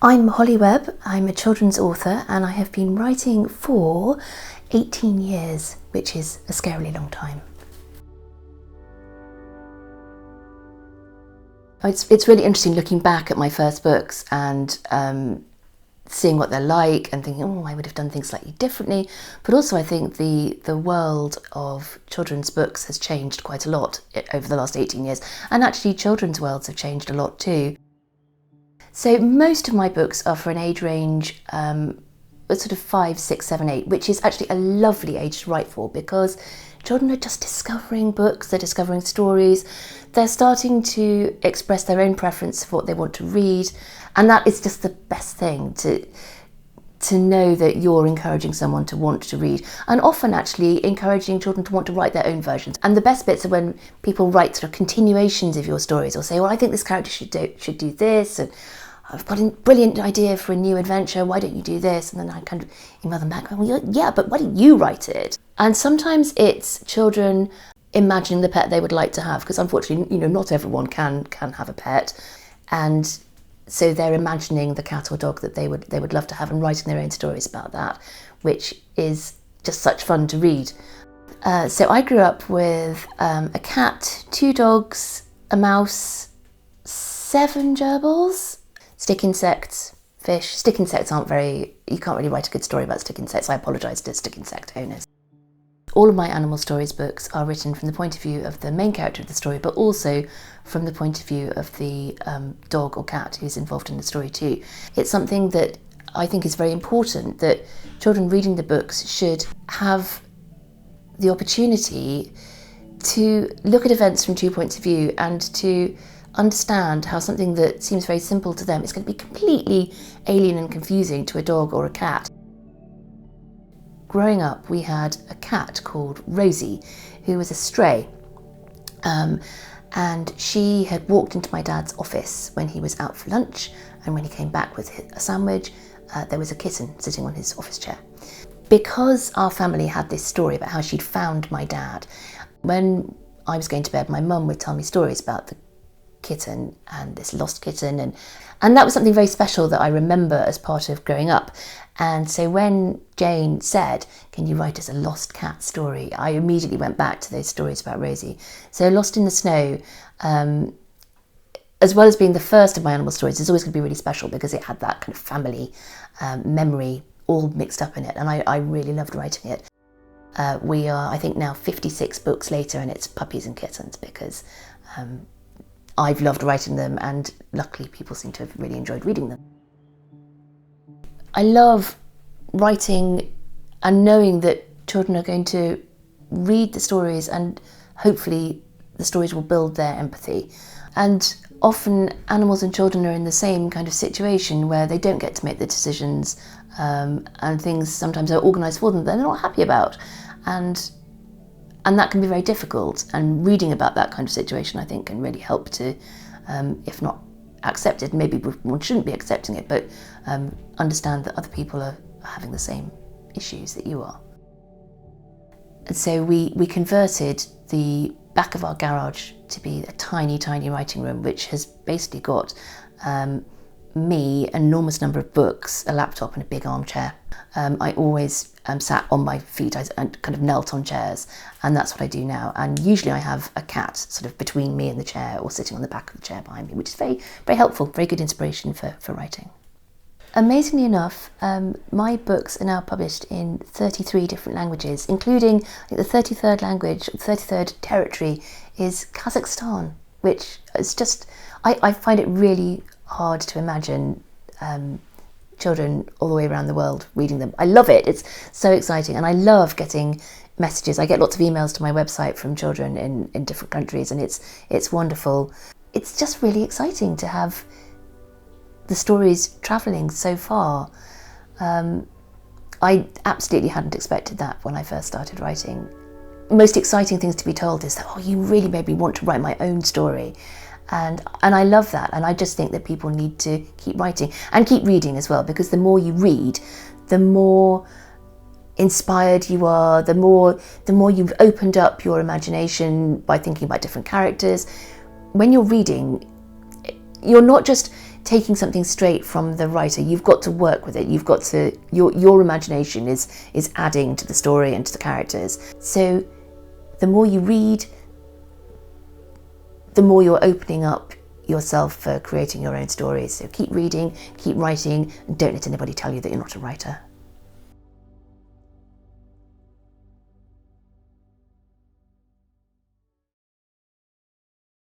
I'm Holly Webb, I'm a children's author and I have been writing for 18 years, which is a scarily long time. It's really interesting looking back at my first books and seeing what they're like and thinking, oh, I would have done things slightly differently. But also I think the world of children's books has changed quite a lot over the last 18 years. And actually children's worlds have changed a lot too. So most of my books are for an age range sort of 5, 6, 7, 8, which is actually a lovely age to write for because children are just discovering books, they're discovering stories, they're starting to express their own preference for what they want to read, and that is just the best thing, to know that you're encouraging someone to want to read, and often actually encouraging children to want to write their own versions. And the best bits are when people write sort of continuations of your stories, or say, well, I think this character should do this, and I've got a brilliant idea for a new adventure, why don't you do this? And then I kind of email them back, well, yeah, but why don't you write it? And sometimes it's children imagining the pet they would like to have, because unfortunately, not everyone can have a pet. And so they're imagining the cat or dog that they would love to have and writing their own stories about that, which is just such fun to read. So I grew up with a cat, 2 dogs, a mouse, 7 gerbils, stick insects, fish. Stick insects you can't really write a good story about stick insects. I apologise to stick insect owners. All of my animal stories books are written from the point of view of the main character of the story, but also from the point of view of the dog or cat who's involved in the story too. It's something that I think is very important, that children reading the books should have the opportunity to look at events from 2 points of view and to understand how something that seems very simple to them is going to be completely alien and confusing to a dog or a cat. Growing up, we had a cat called Rosie, who was a stray. And she had walked into my dad's office when he was out for lunch, and when he came back with a sandwich, there was a kitten sitting on his office chair. Because our family had this story about how she'd found my dad, when I was going to bed, my mum would tell me stories about the kitten and this lost kitten, and that was something very special that I remember as part of growing up. And so when Jane said, can you write us a lost cat story, I immediately went back to those stories about Rosie. So Lost in the Snow, as well as being the first of my animal stories, is always going to be really special because it had that kind of family memory all mixed up in it, and I really loved writing it. We are, I think now, 56 books later, and it's puppies and kittens because I've loved writing them, and luckily people seem to have really enjoyed reading them. I love writing and knowing that children are going to read the stories and hopefully the stories will build their empathy. And often animals and children are in the same kind of situation where they don't get to make the decisions and things sometimes are organised for them that they're not happy about. And that can be very difficult, and reading about that kind of situation I think can really help to, if not accept it, maybe one shouldn't be accepting it, but understand that other people are having the same issues that you are. And so we converted the back of our garage to be a tiny, tiny writing room, which has basically got me, an enormous number of books, a laptop and a big armchair. I always sat on my feet and kind of knelt on chairs, and that's what I do now. And usually I have a cat sort of between me and the chair or sitting on the back of the chair behind me, which is very, very helpful, very good inspiration for writing. Amazingly enough, my books are now published in 33 different languages, including, I think, the 33rd language, 33rd territory is Kazakhstan, which is just, I find it really hard to imagine children all the way around the world reading them. I love it, it's so exciting, and I love getting messages. I get lots of emails to my website from children in different countries, and it's wonderful. It's just really exciting to have the stories travelling so far. I absolutely hadn't expected that when I first started writing. Most exciting things to be told is that, oh, you really made me want to write my own story. And I love that, and I just think that people need to keep writing and keep reading as well, because the more you read, the more inspired you are, the more you've opened up your imagination by thinking about different characters. When you're reading, you're not just taking something straight from the writer. You've got to work with it. You've got to, your imagination is adding to the story and to the characters. So the more you read, the more you're opening up yourself for creating your own stories. So keep reading, keep writing, and don't let anybody tell you that you're not a writer.